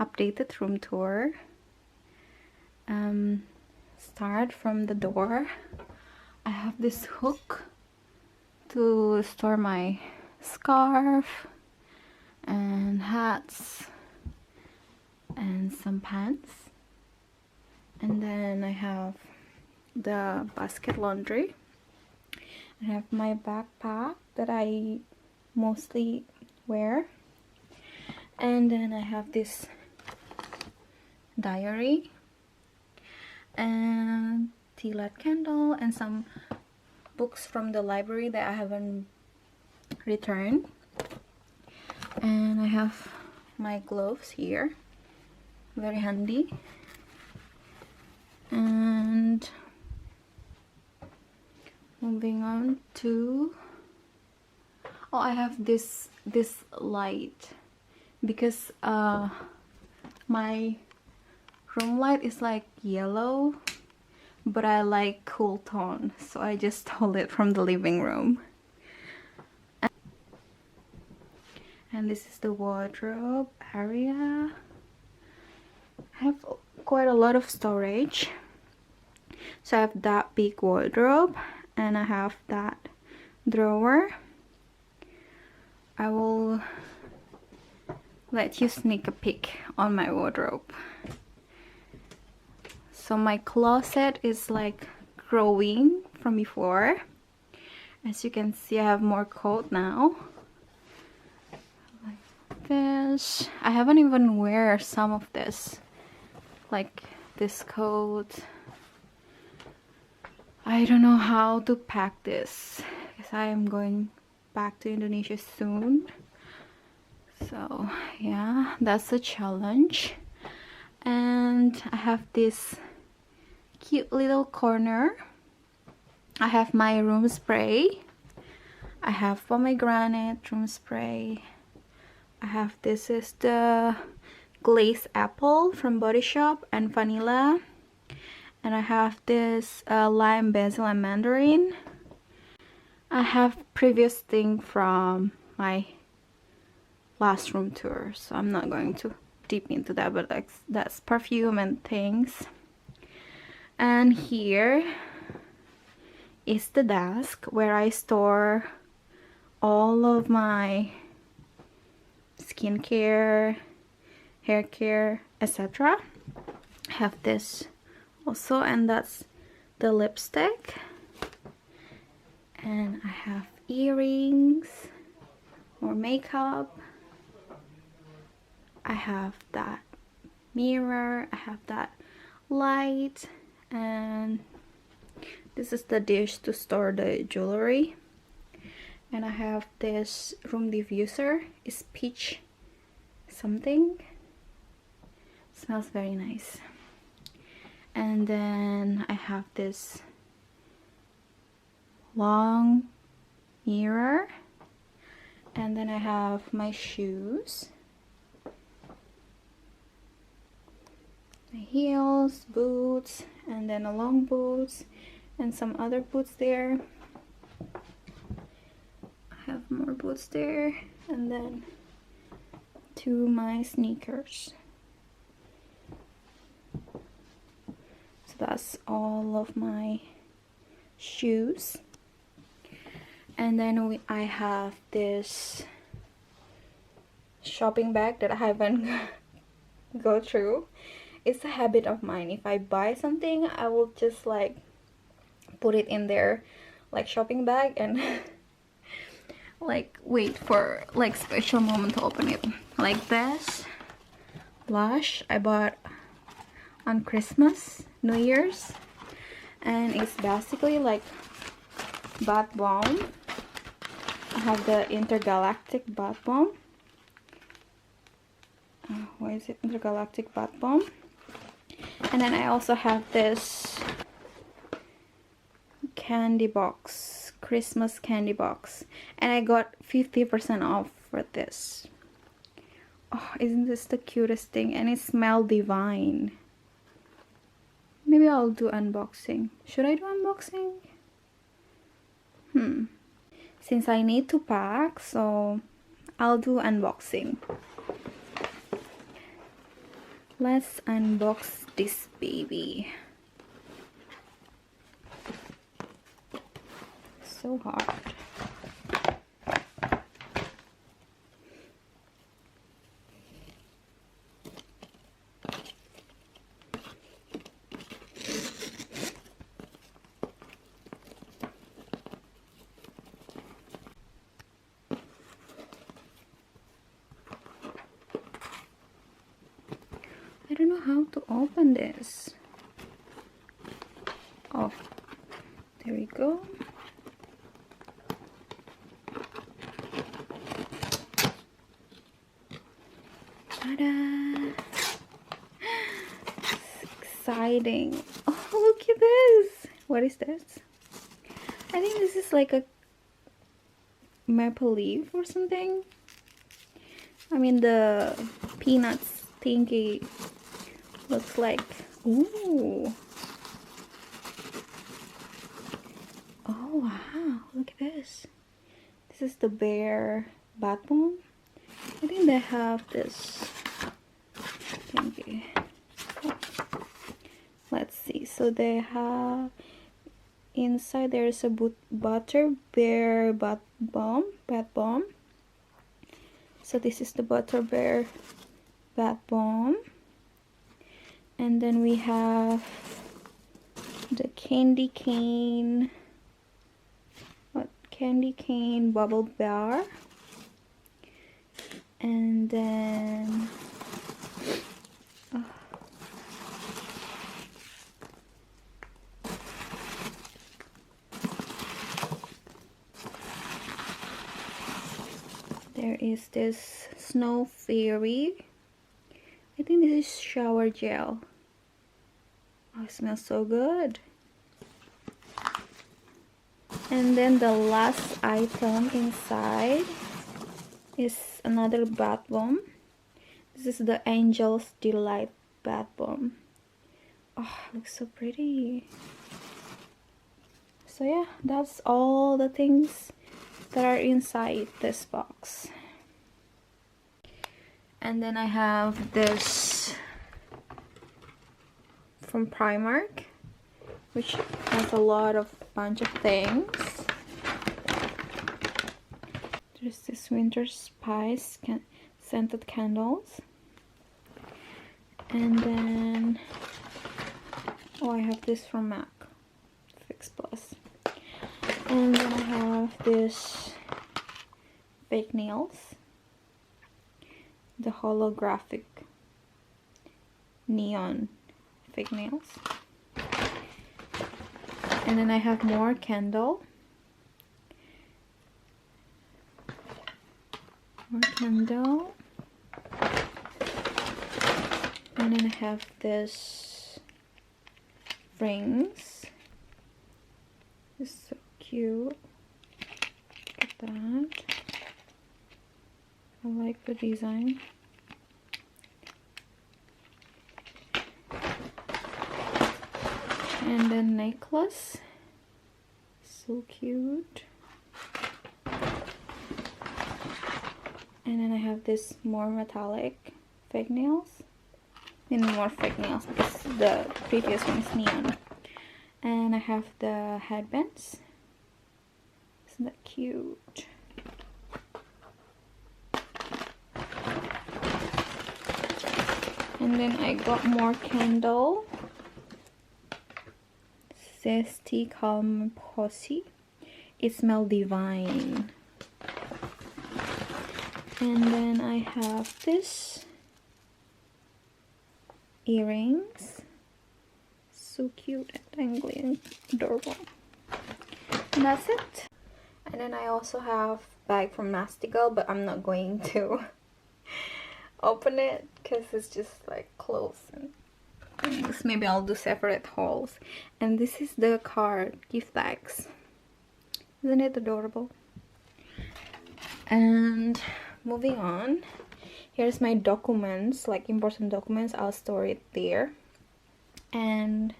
updated room tour. Start from the door. I have this hook to store my scarf and hats and some pants. And then I have the basket laundry. I have my backpack that I mostly wear. And then I have this diary and tea light candle and some books from the library that I haven't returned. And I have my gloves here, very handy. And moving on to, oh, I have this light because my room light is like yellow, but I like cool tone, so I just stole it from the living room. And this is the wardrobe area. I have quite a lot of storage. So I have that big wardrobe and I have that drawer. I will let you sneak a peek on my wardrobe. So my closet is like growing from before. As you can see, I have more coat now. Like this. I haven't even wear some of this. Like this coat. I don't know how to pack this because I am going back to Indonesia soon. So yeah, that's a challenge. And I have this cute little corner. I have my room spray. I have pomegranate room spray. I have, this is the glazed apple from Body Shop and vanilla. And I have this lime, basil, and mandarin. I have previous thing from my last room tour, so I'm not going to deep into that, but that's perfume and things. And here is the desk where I store all of my skincare, hair care, etc. I have this also, and that's the lipstick. And I have earrings, more makeup. I have that mirror, I have that light, and this is the dish to store the jewelry. And I have this room diffuser. It's peach something. Smells very nice. And then I have this long mirror. And then I have my shoes, my heels, boots, and then a long boots and some other boots there. I have more boots there, and then to my sneakers. So that's all of my shoes. And then I have this shopping bag that I haven't go through. It's a habit of mine. If I buy something, I will just like put it in there like shopping bag and like wait for like special moment to open it. Like this LUSH I bought on Christmas, New Year's, and it's basically like bath bomb. I have the intergalactic bath bomb. Why is it intergalactic bath bomb? And then I also have this candy box, Christmas candy box, and I got 50% off for this. Oh, isn't this the cutest thing? And it smells divine. Maybe I'll do unboxing. Should I do unboxing? Since I need to pack, so I'll do unboxing. let's unbox this baby. So hard. I don't know how to open this. Oh, there we go. Ta-da! It's exciting. Oh, look at this. What is this? I think this is like a maple leaf or something. I mean, the peanuts thingy looks like. Ooh. Oh wow, look at this. This is the bear bath bomb. I think they have this thingy. Let's see. So they have inside there's a butter bear bath bomb. So this is the butter bear bath bomb. And then we have the candy cane bubble bar. And then there is this snow fairy. I think this is shower gel. Oh, it smells so good. And then the last item inside is another bath bomb. This is the Angel's Delight bath bomb. Oh, it looks so pretty. So yeah, that's all the things that are inside this box. And then I have this from Primark, which has a bunch of things. There's this winter spice scented candles, and then I have this from MAC Fix Plus, and then I have this fake nails, the holographic neon fake nails. And then I have more candle. And then I have this rings. It's so cute. Look at that. I like the design. And then necklace, so cute. And then I have this more metallic fake nails. More fake nails because the previous one is neon. And I have the headbands. Isn't that cute? And then I got more candle. Zesty Calm Posse. It smells divine. And then I have this earrings. So cute and dangly and adorable. And that's it. And then I also have bag from Mastigal, but I'm not going to open it because it's just like clothes and things. Maybe I'll do separate hauls. And this is the card gift bags. Isn't it adorable? And moving on, here's my documents, like important documents. I'll store it there. And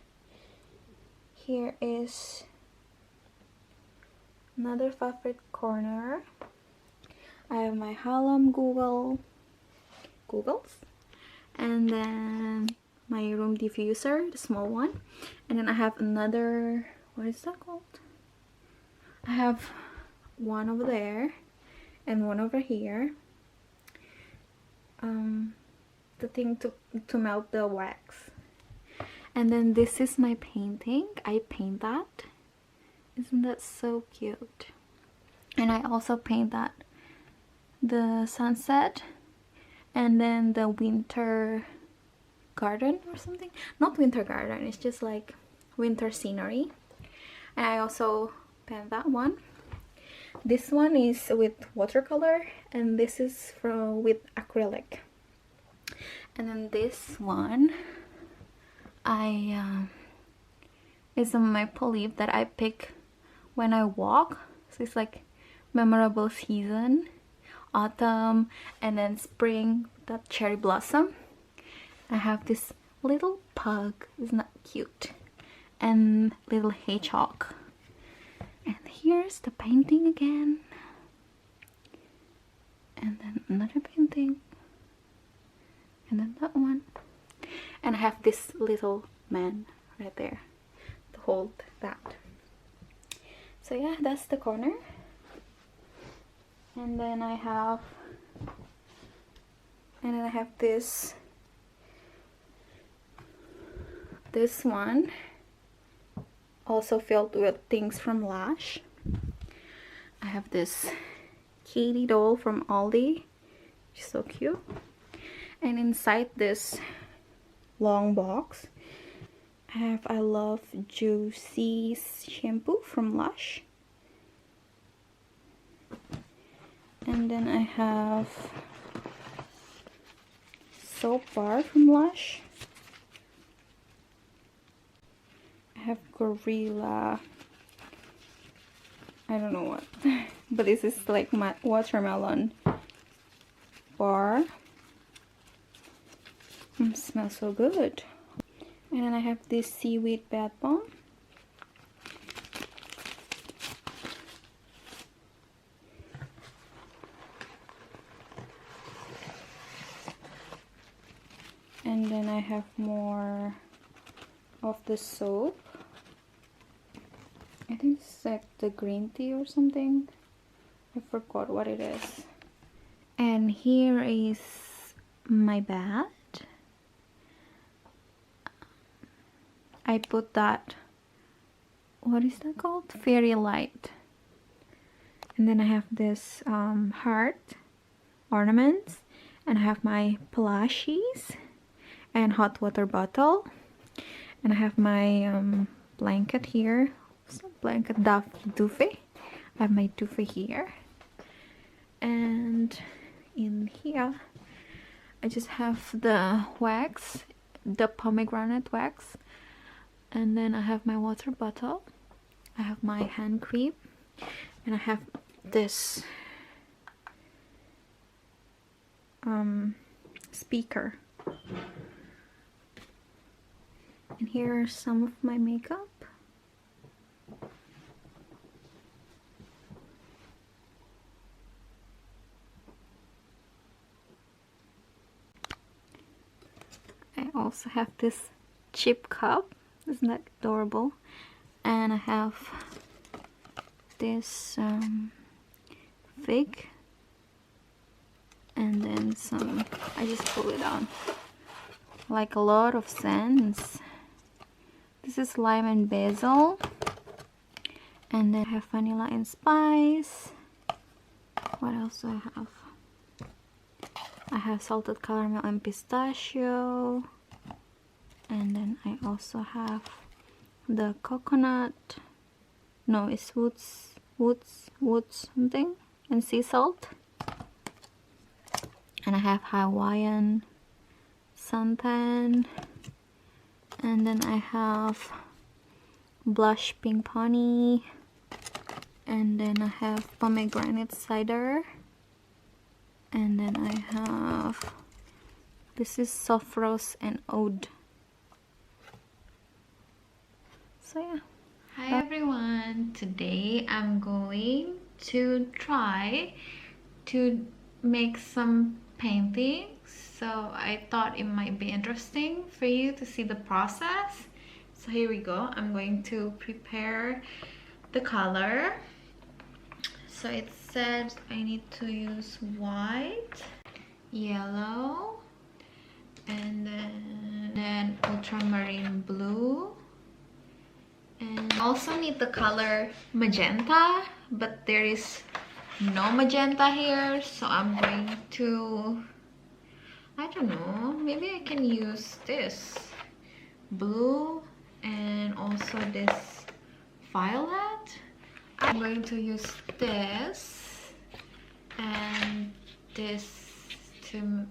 here is another favorite corner. I have my Hallam Googles, and then my room diffuser, the small one, and then I have another, what is that called? I have one over there and one over here, the thing to melt the wax. And then this is my painting. I paint that. Isn't that so cute? And I also paint that, the sunset, and then the winter garden or something. Not winter garden, it's just like winter scenery. And I also paint that one. This one is with watercolor, and this is with acrylic. And then this one is a maple leaf that I pick when I walk. So it's like memorable season, autumn, and then spring, that cherry blossom. I have this little pug, isn't that cute? And little hedgehog. And here's the painting again. And then another painting. And then that one. And I have this little man right there to hold that. So yeah, that's the corner. And then I have this one, also filled with things from LUSH. I have this kitty doll from Aldi, which is so cute. And inside this long box, I have I Love Juicy shampoo from LUSH. And then I have soap bar from LUSH. I have Gorilla, I don't know what, but this is like my watermelon bar. Smells so good. And then I have this seaweed bath bomb. And then I have more of the soap. I think it's like the green tea or something. I forgot what it is. And here is my bed. I put that, what is that called? Fairy light. And then I have this heart ornaments, and I have my plushies and hot water bottle, and I have my blanket here. What's that blanket? Duvet. I have my duvet here, and in here I just have the wax, the pomegranate wax. And then I have my water bottle, I have my hand cream, and I have this speaker. And here are some of my makeup. I also have this cheap cup. Isn't that adorable? And I have this fig, and then some, I just pull it on, like a lot of scents. This is lime and basil, and then I have vanilla and spice. What else do I have? I have salted caramel and pistachio. And then I also have the coconut, no, it's woods something, and sea salt. And I have Hawaiian suntan. And then I have blush pink pony. And then I have pomegranate cider. And then I have, this is soft rose and oud. So yeah. Hi everyone, today I'm going to try to make some painting So I thought it might be interesting for you to see the process. So here we go. I'm going to prepare the color. So it said I need to use white, yellow, and then ultramarine blue, and I also need the color magenta, but there is no magenta here, so I'm going to, I don't know, maybe I can use this blue and also this violet. I'm going to use this and this to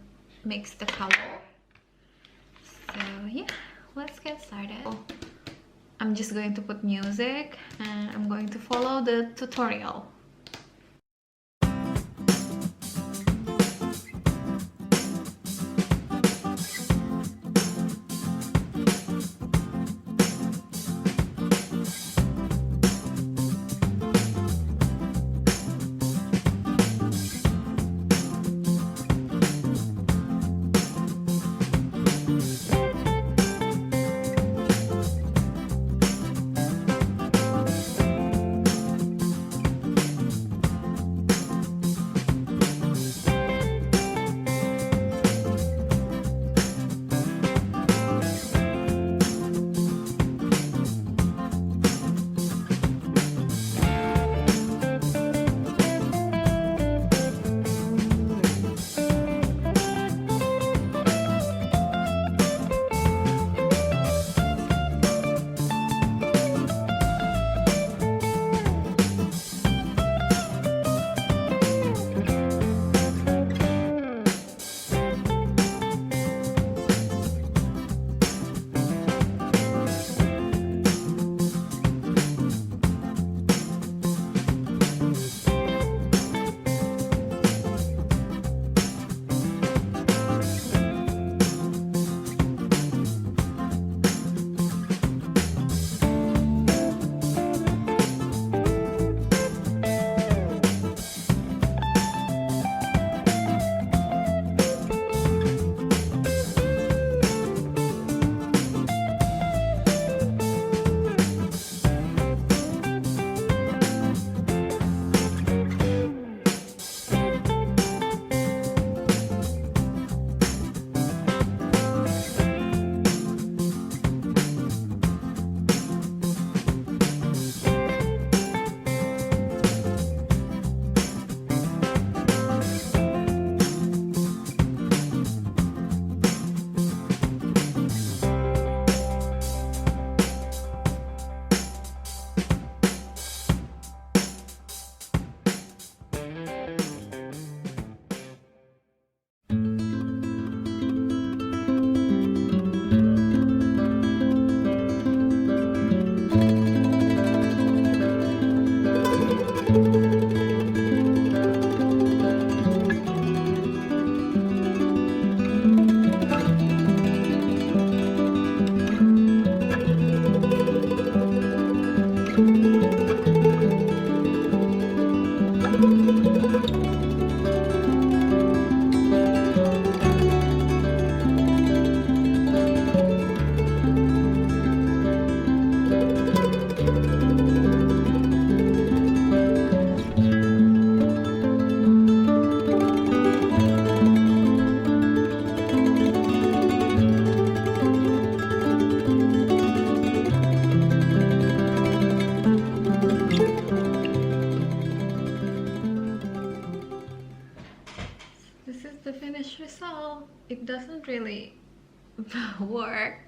mix the color. So yeah, let's get started. I'm just going to put music and I'm going to follow the tutorial. This is the finished result. It doesn't really work,